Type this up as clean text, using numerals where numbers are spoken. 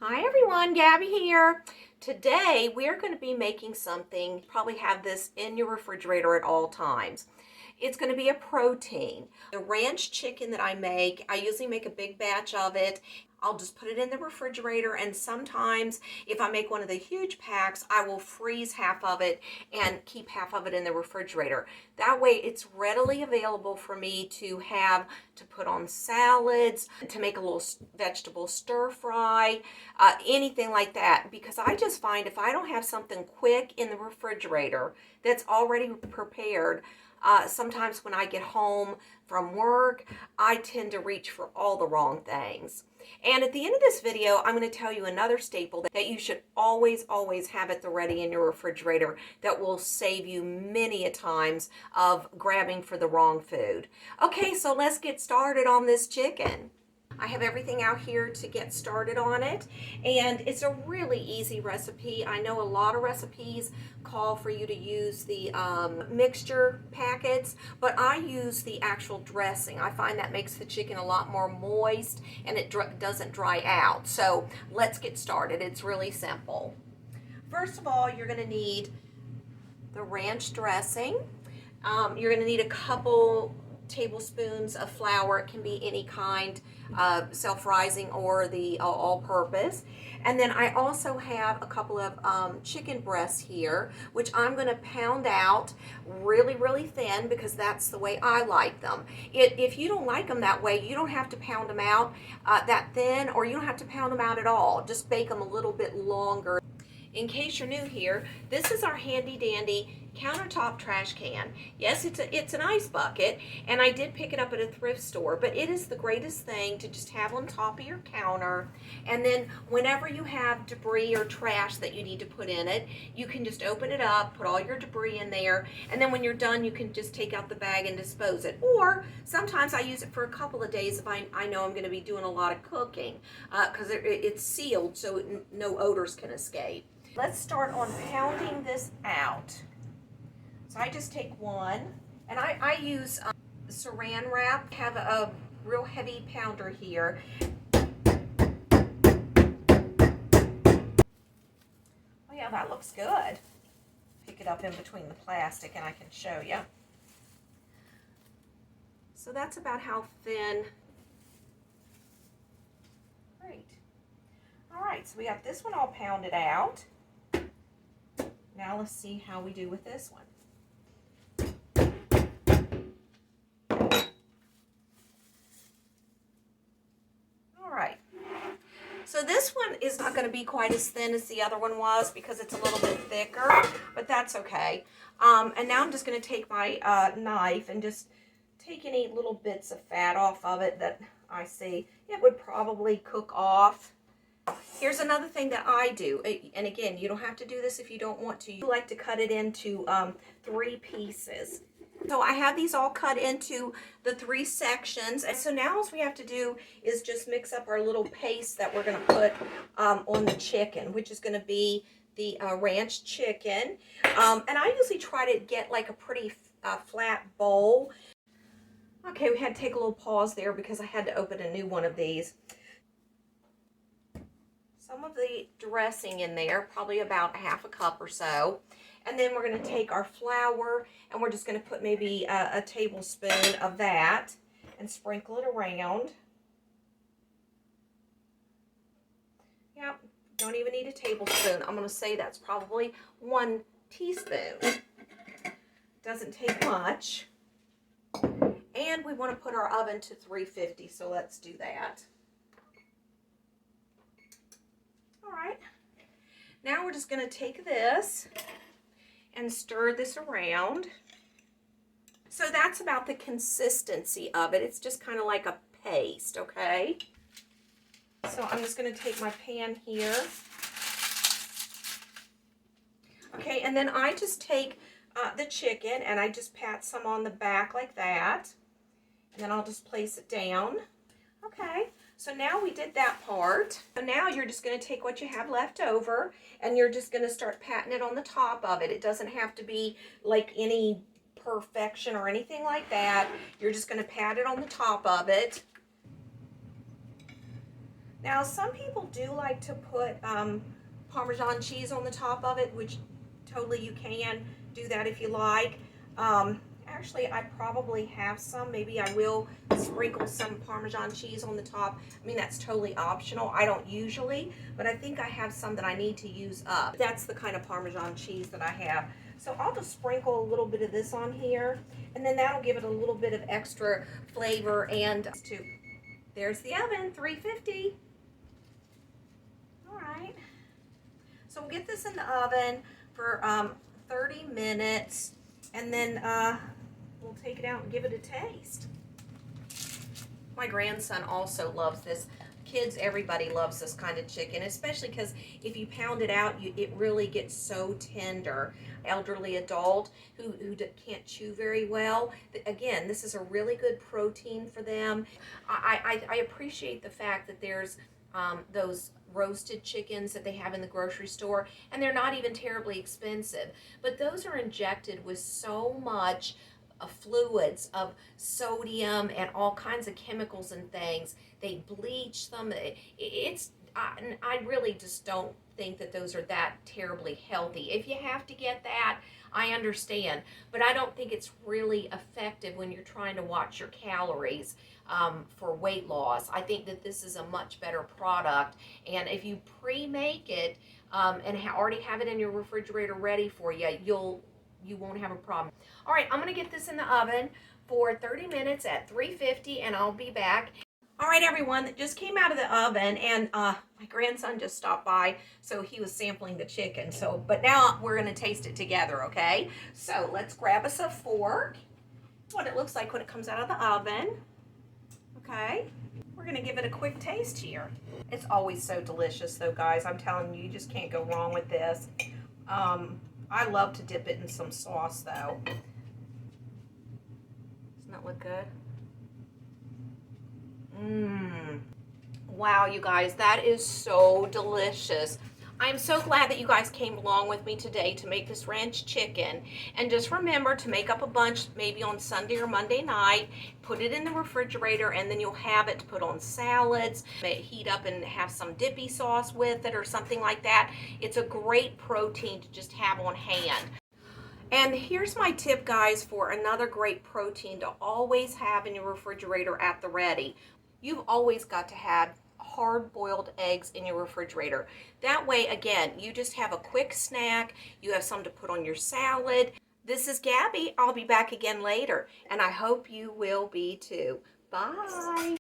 Hi everyone, Gabby here. Today we're going to be making something, probably have this in your refrigerator at all times. It's going to be a protein. The ranch chicken that I make, I usually make a big batch of it. I'll just put it in the refrigerator, and sometimes if I make one of the huge packs, I will freeze half of it and keep half of it in the refrigerator. That way it's readily available for me to have to put on salads, to make a little vegetable stir fry, anything like that. Because I just find if I don't have something quick in the refrigerator that's already prepared, sometimes when I get home from work, I tend to reach for all the wrong things. And at the end of this video, I'm going to tell you another staple that you should always have at the ready in your refrigerator that will save you many a times of grabbing for the wrong food. Okay, so let's get started on this chicken. I have everything out here to get started on it, and it's a really easy recipe. I know a lot of recipes call for you to use the mixture packets, but I use the actual dressing. I find that makes the chicken a lot more moist and it doesn't dry out. So let's get started. It's really simple. First of all, you're going to need the ranch dressing. You're going to need a couple tablespoons of flour. It can be any kind, self-rising or the all-purpose. And then I also have a couple of chicken breasts here, which I'm going to pound out really thin because that's the way I like them. If you don't like them that way, you don't have to pound them out that thin, or you don't have to pound them out at all. Just bake them a little bit longer. In case you're new here, this is our handy dandy countertop trash can. Yes, it's an ice bucket, and I did pick it up at a thrift store, but it is the greatest thing to just have on top of your counter. And then whenever you have debris or trash that you need to put in it, you can just open it up, put all your debris in there, and then when you're done, you can just take out the bag and dispose it. Or sometimes I use it for a couple of days if I know I'm going to be doing a lot of cooking, because it's sealed so no odors can escape. Let's start on pounding this out. So I just take one, and I use saran wrap. I have a real heavy pounder here. Oh yeah, that looks good. Pick it up in between the plastic and I can show you. So that's about how thin. Great. All right, so we got this one all pounded out. Now let's see how we do with this one. All right. So this one is not going to be quite as thin as the other one was because it's a little bit thicker, but that's okay. And now I'm just going to take my knife and just take any little bits of fat off of it that I see. It would probably cook off. Here's another thing that I do, and again, you don't have to do this if you don't want to. You like to cut it into 3 pieces. So I have these all cut into the 3 sections, and so now all we have to do is just mix up our little paste that we're going to put on the chicken, which is going to be the ranch chicken. And I usually try to get like a pretty flat bowl. Okay, we had to take a little pause there because I had to open a new one of these. Some of the dressing in there, probably about half a cup or so. And then we're going to take our flour and we're just going to put maybe a tablespoon of that and sprinkle it around. Yep, don't even need a tablespoon. I'm going to say that's probably 1 teaspoon. Doesn't take much. And we want to put our oven to 350, so let's do that. All right, now we're just going to take this and stir this around. So that's about the consistency of it. It's just kind of like a paste, okay? So I'm just going to take my pan here. Okay, and then I just take the chicken and I just pat some on the back like that. And then I'll just place it down. Okay. So now we did that part. So now you're just going to take what you have left over and you're just going to start patting it on the top of it. It doesn't have to be like any perfection or anything like that. You're just going to pat it on the top of it. Now, some people do like to put Parmesan cheese on the top of it, which totally you can do that if you like. Actually, I probably have some. Maybe I will sprinkle some Parmesan cheese on the top. I mean, that's totally optional. I don't usually, but I think I have some that I need to use up. That's the kind of Parmesan cheese that I have. So I'll just sprinkle a little bit of this on here, and then that'll give it a little bit of extra flavor. And there's the oven, 350. All right. So we'll get this in the oven for 30 minutes, and then we'll take it out and give it a taste. My grandson also loves this. Kids, everybody loves this kind of chicken, especially because if you pound it out, it really gets so tender. Elderly adult who can't chew very well, again, this is a really good protein for them. I appreciate the fact that there's those roasted chickens that they have in the grocery store, and they're not even terribly expensive, but those are injected with so much fluids of sodium and all kinds of chemicals and things. They bleach them. I really just don't think that those are that terribly healthy. If you have to get that, I understand, but I don't think it's really effective when you're trying to watch your calories for weight loss. I think that this is a much better product, and if you pre-make it and already have it in your refrigerator ready for you, you won't have a problem. All right, I'm gonna get this in the oven for 30 minutes at 350, and I'll be back. All right, everyone, that just came out of the oven, and my grandson just stopped by, so he was sampling the chicken. But now we're gonna taste it together, okay? So let's grab us a fork. What it looks like when it comes out of the oven. Okay, we're gonna give it a quick taste here. It's always so delicious though, guys. I'm telling you, you just can't go wrong with this. I love to dip it in some sauce though. Doesn't that look good? Wow, you guys, that is so delicious. I'm so glad that you guys came along with me today to make this ranch chicken. And just remember to make up a bunch maybe on Sunday or Monday night, put it in the refrigerator, and then you'll have it to put on salads, heat up and have some dippy sauce with it or something like that. It's a great protein to just have on hand. And here's my tip, guys, for another great protein to always have in your refrigerator at the ready. You've always got to have hard-boiled eggs in your refrigerator. That way, again, you just have a quick snack. You have some to put on your salad. This is Gabby. I'll be back again later, and I hope you will be too. Bye.